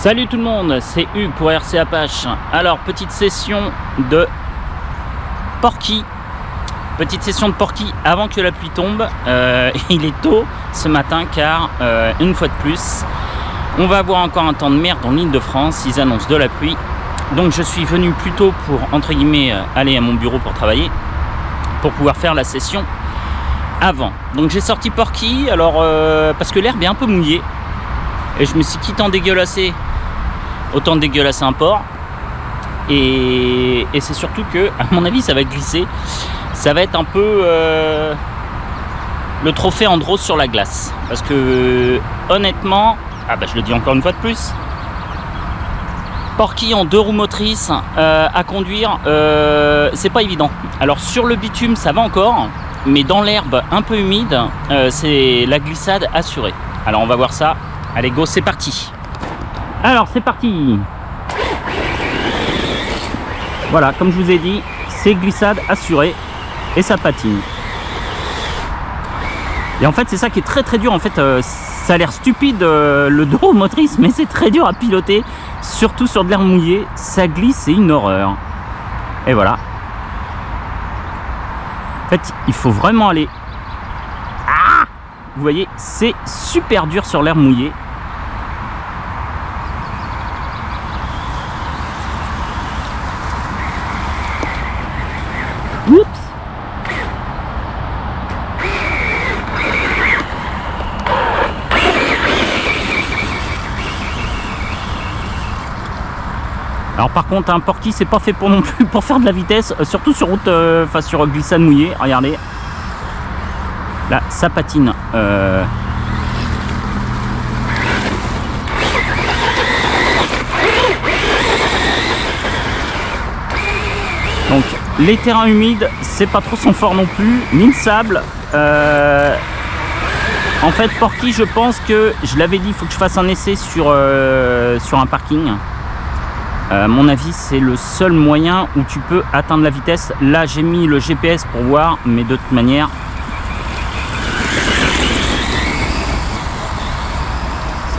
Salut tout le monde, c'est Hugues pour RC Apache. Alors, petite session de Porky. Petite session de Porky avant que la pluie tombe. Il est tôt ce matin car, une fois de plus, on va avoir encore un temps de merde en Île-de-France. Ils annoncent de la pluie. Donc je suis venu plus tôt pour, entre guillemets, aller à mon bureau pour travailler, pour pouvoir faire la session avant. Donc j'ai sorti Porky, alors parce que l'herbe est un peu mouillée. Et je me suis dit, quitte en dégueulasser, autant dégueulasser un porc. Et c'est surtout que, à mon avis, ça va glisser. Ça va être un peu le trophée Andros sur la glace. Parce que, honnêtement, je le dis encore une fois de plus, Porky en 2 roues motrices à conduire, c'est pas évident. Alors sur le bitume, ça va encore. Mais dans l'herbe un peu humide, c'est la glissade assurée. Alors on va voir ça. Allez go, c'est parti. Alors c'est parti. Voilà, comme je vous ai dit, c'est glissade assurée et ça patine. Et en fait c'est ça qui est très très dur. En fait ça a l'air stupide le dos motrice, mais c'est très dur à piloter, surtout sur de l'herbe mouillée. Ça glisse, c'est une horreur. Et voilà. En fait il faut vraiment aller. Vous voyez, c'est super dur sur l'herbe mouillée. Oups. Alors par contre, un Porky, c'est pas fait pour non plus pour faire de la vitesse, surtout sur route, sur glissade mouillée. Regardez. Là, ça patine. Donc, les terrains humides, c'est pas trop son fort non plus, ni le sable. En fait, Porky, je pense que, je l'avais dit, il faut que je fasse un essai sur un parking. À mon avis, c'est le seul moyen où tu peux atteindre la vitesse. Là, j'ai mis le GPS pour voir, mais de toute manière...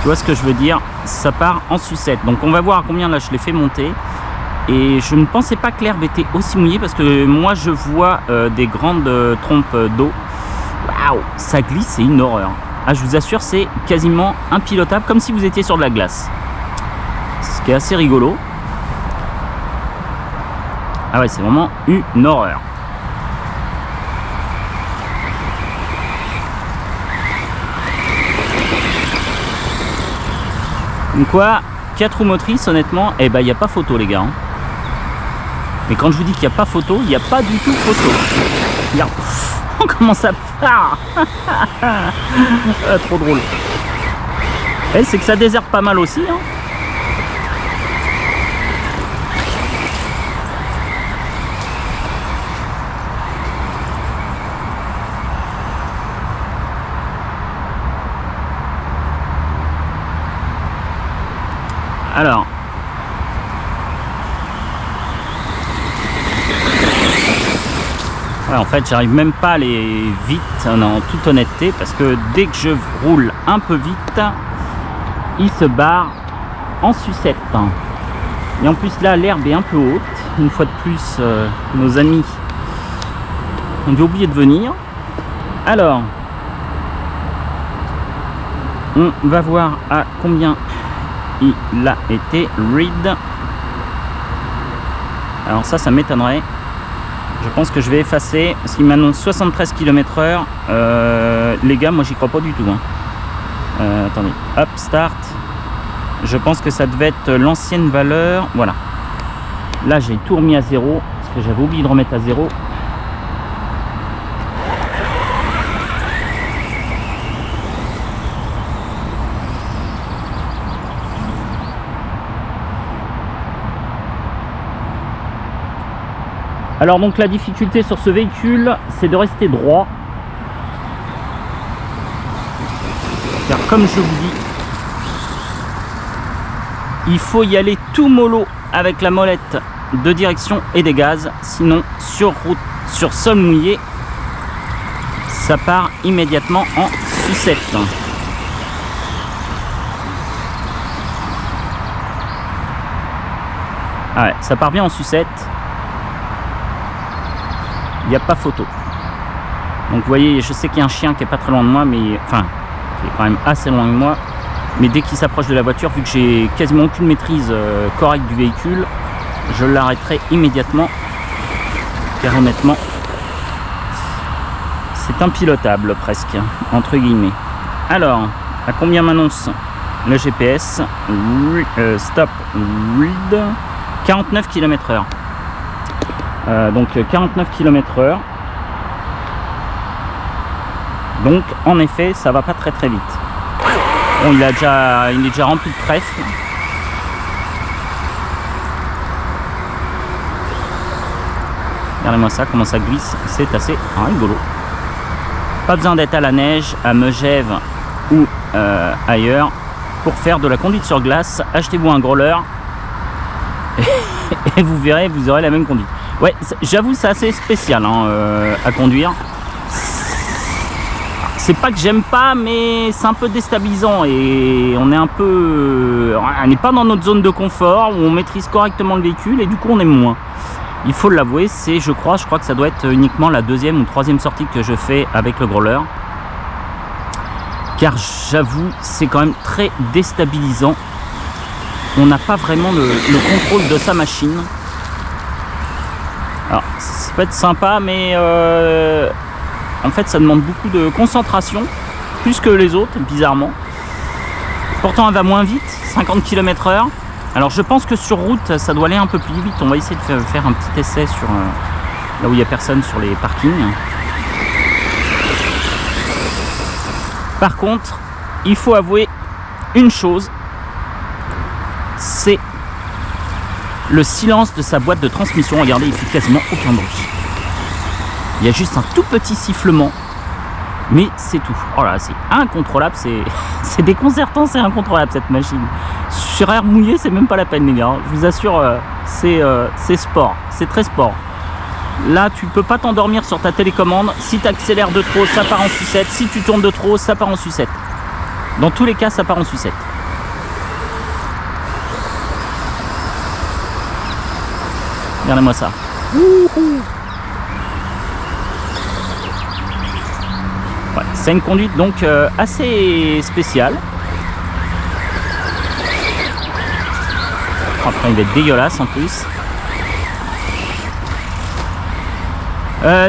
Tu vois ce que je veux dire, ça part en sucette. Donc on va voir à combien là je l'ai fait monter. Et je ne pensais pas que l'herbe était aussi mouillée parce que moi je vois des grandes trompes d'eau. Waouh, ça glisse, c'est une horreur. Ah, je vous assure, c'est quasiment impilotable, comme si vous étiez sur de la glace. Ce qui est assez rigolo. Ah ouais, c'est vraiment une horreur. Donc quoi, 4 roues motrices, honnêtement, il n'y a pas photo les gars. Mais quand je vous dis qu'il n'y a pas photo, il n'y a pas du tout photo. Regarde, comment ça part. Trop drôle. Et c'est que ça désherbe pas mal aussi. Hein. Alors, ouais, en fait, j'arrive même pas à aller vite, en toute honnêteté, parce que dès que je roule un peu vite, il se barre en sucette. Et en plus, là, l'herbe est un peu haute. Une fois de plus, nos amis ont dû oublier de venir. Alors, on va voir à combien il a été read. Alors ça m'étonnerait. Je pense que je vais effacer parce qu'il m'annonce 73 km/h. Les gars, moi j'y crois pas du tout. Attendez, hop, start. Je pense que ça devait être l'ancienne valeur. Voilà. Là j'ai tout remis à 0 parce que j'avais oublié de remettre à 0. Alors donc la difficulté sur ce véhicule, c'est de rester droit. Car comme je vous dis, il faut y aller tout mollo avec la molette de direction et des gaz. Sinon sur route, sur sol mouillé, ça part immédiatement en 6-7. Ah ouais, ça part bien en sucette. Il n'y a pas photo. Donc vous voyez, je sais qu'il y a un chien qui est pas très loin de moi, mais enfin, qui est quand même assez loin de moi. Mais dès qu'il s'approche de la voiture, vu que j'ai quasiment aucune maîtrise correcte du véhicule, je l'arrêterai immédiatement. Car honnêtement, c'est impilotable presque, entre guillemets. Alors, à combien m'annonce le GPS? Stop read 49 km/h. Donc 49 km/h. Donc en effet, ça va pas très très vite. Bon, il est déjà rempli de trèfle. Regardez-moi ça, comment ça glisse, c'est assez rigolo. Pas besoin d'être à la neige, à Megève ou ailleurs pour faire de la conduite sur glace. Achetez-vous un growler et vous verrez, vous aurez la même conduite. Ouais, j'avoue, c'est assez spécial à conduire. C'est pas que j'aime pas, mais c'est un peu déstabilisant et on n'est pas dans notre zone de confort où on maîtrise correctement le véhicule et du coup on aime moins. Il faut l'avouer, c'est je crois que ça doit être uniquement la deuxième ou troisième sortie que je fais avec le growler. Car j'avoue, c'est quand même très déstabilisant. On n'a pas vraiment le contrôle de sa machine. Alors, ça peut être sympa, mais en fait, ça demande beaucoup de concentration, plus que les autres, bizarrement. Pourtant, elle va moins vite, 50 km/h. Alors, je pense que sur route, ça doit aller un peu plus vite. On va essayer de faire un petit essai sur là où il n'y a personne sur les parkings. Par contre, il faut avouer une chose, c'est le silence de sa boîte de transmission. Regardez, il fait quasiment aucun bruit. Il y a juste un tout petit sifflement, mais c'est tout. Oh là, c'est incontrôlable, c'est déconcertant, c'est incontrôlable cette machine. Sur air mouillé, c'est même pas la peine les gars. Je vous assure, c'est sport, c'est très sport. Là, tu peux pas t'endormir sur ta télécommande. Si tu accélères de trop, ça part en sucette. Si tu tournes de trop, ça part en sucette. Dans tous les cas, ça part en sucette. Regardez-moi ça. Ouais, c'est une conduite donc assez spéciale. Après, il va être dégueulasse en plus.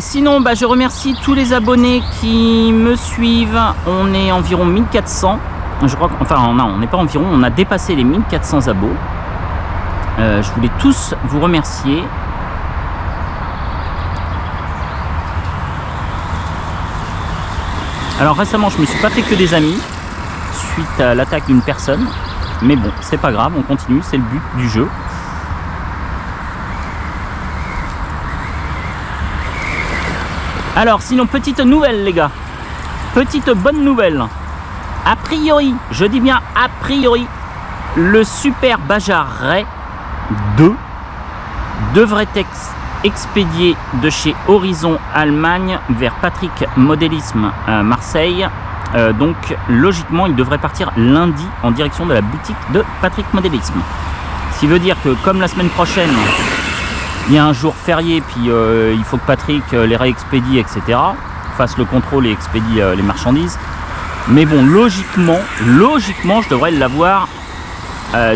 Sinon, je remercie tous les abonnés qui me suivent. On est environ 1400. Je crois enfin, non, on n'est pas environ, on a dépassé les 1400 abos. Je voulais tous vous remercier. Alors récemment, je me suis pas fait que des amis suite à l'attaque d'une personne. Mais bon, c'est pas grave, on continue, c'est le but du jeu. Alors sinon, petite nouvelle les gars, petite bonne nouvelle. A priori, je dis bien a priori, le Super Bajar Ray 2 devrait être expédié de chez Horizon Allemagne vers Patrick Modélisme à Marseille. Donc logiquement, il devrait partir lundi en direction de la boutique de Patrick Modélisme. Ce qui veut dire que comme la semaine prochaine, il y a un jour férié, puis il faut que Patrick les réexpédie, etc. Fasse le contrôle et expédie les marchandises. Mais bon, logiquement, je devrais l'avoir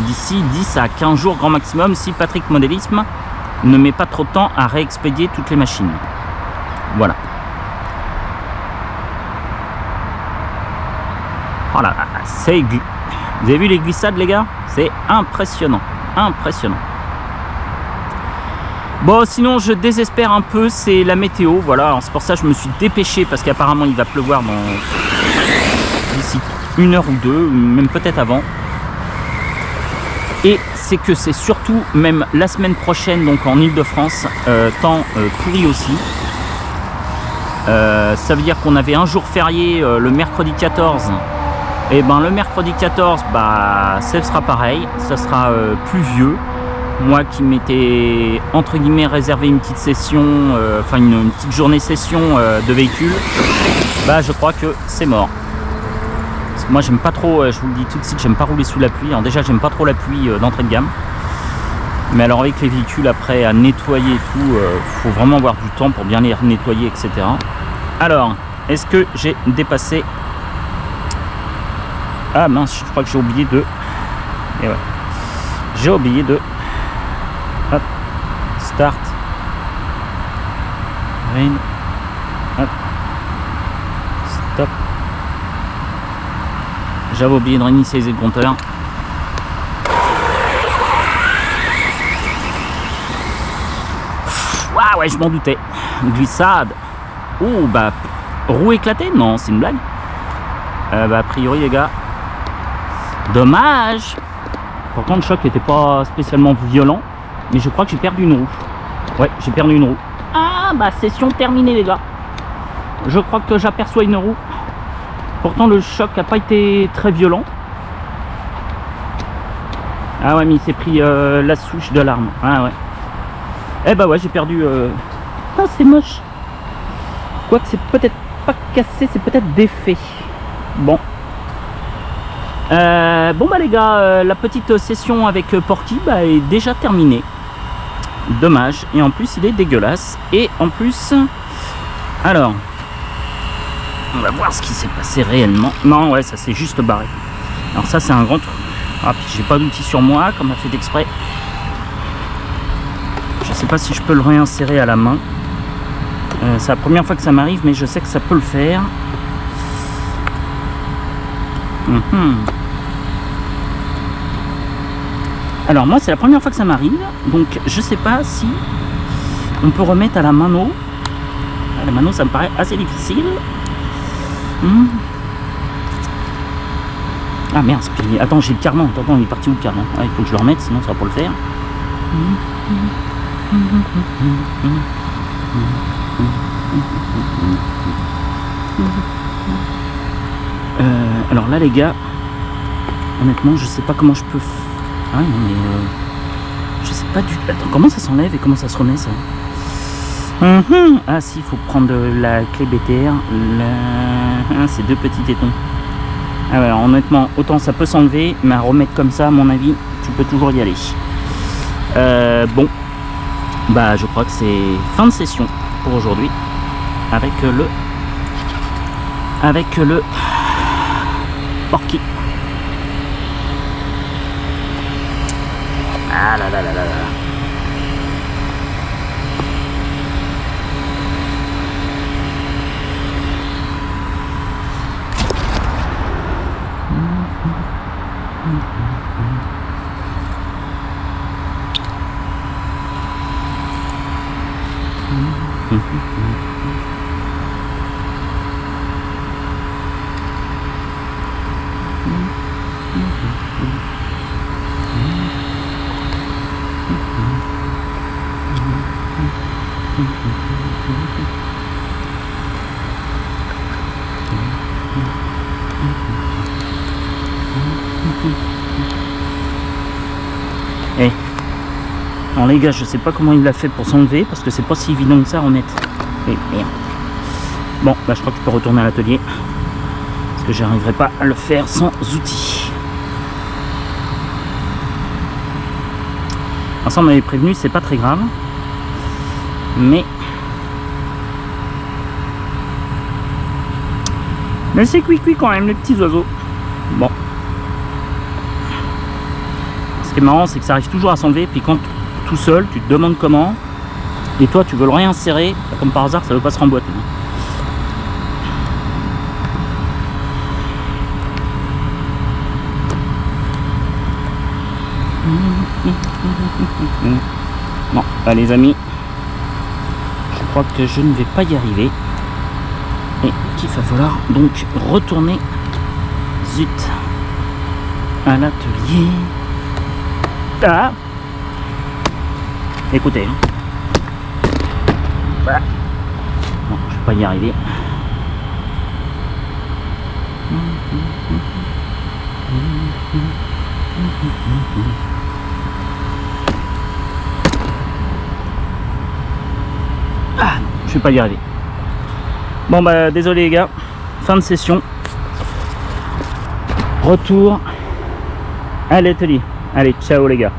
d'ici 10 à 15 jours grand maximum si Patrick Modélisme ne met pas trop de temps à réexpédier toutes les machines. Voilà. Voilà, vous avez vu les glissades les gars? C'est impressionnant, impressionnant. Bon, sinon je désespère un peu, c'est la météo, voilà, c'est pour ça que je me suis dépêché parce qu'apparemment il va pleuvoir d'ici 1 heure ou 2, ou même peut-être avant. Et c'est que c'est surtout même la semaine prochaine, donc en Ile-de-France, temps pourri aussi. Ça veut dire qu'on avait un jour férié le mercredi 14. Et ben le mercredi 14, ce sera pareil, ça sera pluvieux. Moi qui m'étais entre guillemets réservé une petite session, enfin une petite journée session de véhicule, je crois que c'est mort. Parce que moi j'aime pas trop, je vous le dis tout de suite, j'aime pas rouler sous la pluie. Alors déjà j'aime pas trop la pluie d'entrée de gamme. Mais alors avec les véhicules après à nettoyer et tout, faut vraiment avoir du temps pour bien les nettoyer, etc. Alors, est-ce que j'ai dépassé... Ah mince, je crois que j'ai oublié de... Et ouais. J'ai oublié de... Hop. Start. Rain. Hop. Stop. J'avais oublié de réinitialiser le compteur. Ah ouais, je m'en doutais. Glissade. Oh bah, roue éclatée? Non, c'est une blague. Bah a priori les gars, dommage. Pourtant le choc n'était pas spécialement violent, mais je crois que j'ai perdu une roue. Ouais, j'ai perdu une roue. Ah bah session terminée les gars. Je crois que j'aperçois une roue. Pourtant le choc n'a pas été très violent. Ah ouais, mais il s'est pris la souche de l'arme. Ah ouais. Eh bah ouais, j'ai perdu... Ah c'est moche. Quoique c'est peut-être pas cassé, c'est peut-être défait. Bon. Bon bah les gars, la petite session avec Porky bah, est déjà terminée. Dommage. Et en plus il est dégueulasse. Et en plus... Alors... On va voir ce qui s'est passé réellement. Non ouais, ça s'est juste barré. Alors ça c'est un grand truc. Ah puis j'ai pas d'outil sur moi, comme on a fait d'exprès. Je sais pas si je peux le réinsérer à la main. C'est la première fois que ça m'arrive, mais je sais que ça peut le faire. Alors moi c'est la première fois que ça m'arrive, donc je sais pas si on peut remettre à la mano. À la mano ça me paraît assez difficile. Ah merde, puis, attends, j'ai le cardan. Attends, il est parti où le cardan? Ah, il faut que je le remette, sinon ça va pas le faire. Alors là les gars, honnêtement je sais pas comment je peux... Ah non mais je sais pas du tout... Attends, comment ça s'enlève et comment ça se remet ça? Ah si, il faut prendre la clé BTR. C'est deux petits tétons. Ah ouais, alors, honnêtement, autant ça peut s'enlever, mais à remettre comme ça, à mon avis, tu peux toujours y aller. Bon, bah je crois que c'est fin de session pour aujourd'hui avec le Porky. Ah là là là là là. Eh, alors les gars, je sais pas comment il l'a fait pour s'enlever parce que c'est pas si évident que ça à remettre. Eh, merde. Bon, bah je crois que je peux retourner à l'atelier parce que j'arriverai pas à le faire sans outils. Alors ça on m'avait prévenu, c'est pas très grave, mais c'est cuit quand même les petits oiseaux. Bon. Ce qui est marrant, c'est que ça arrive toujours à s'enlever, puis quand tout seul, tu te demandes comment, et toi tu veux le réinsérer, comme par hasard, ça veut pas se remboîter. Bon, bah les amis, je crois que je ne vais pas y arriver, et qu'il va falloir donc retourner, zut, à l'atelier. Ah. Écoutez, voilà. Bon, je vais pas y arriver. Ah, je vais pas y arriver. Bon bah désolé les gars, fin de session. Retour à l'atelier. Allez, ciao les gars.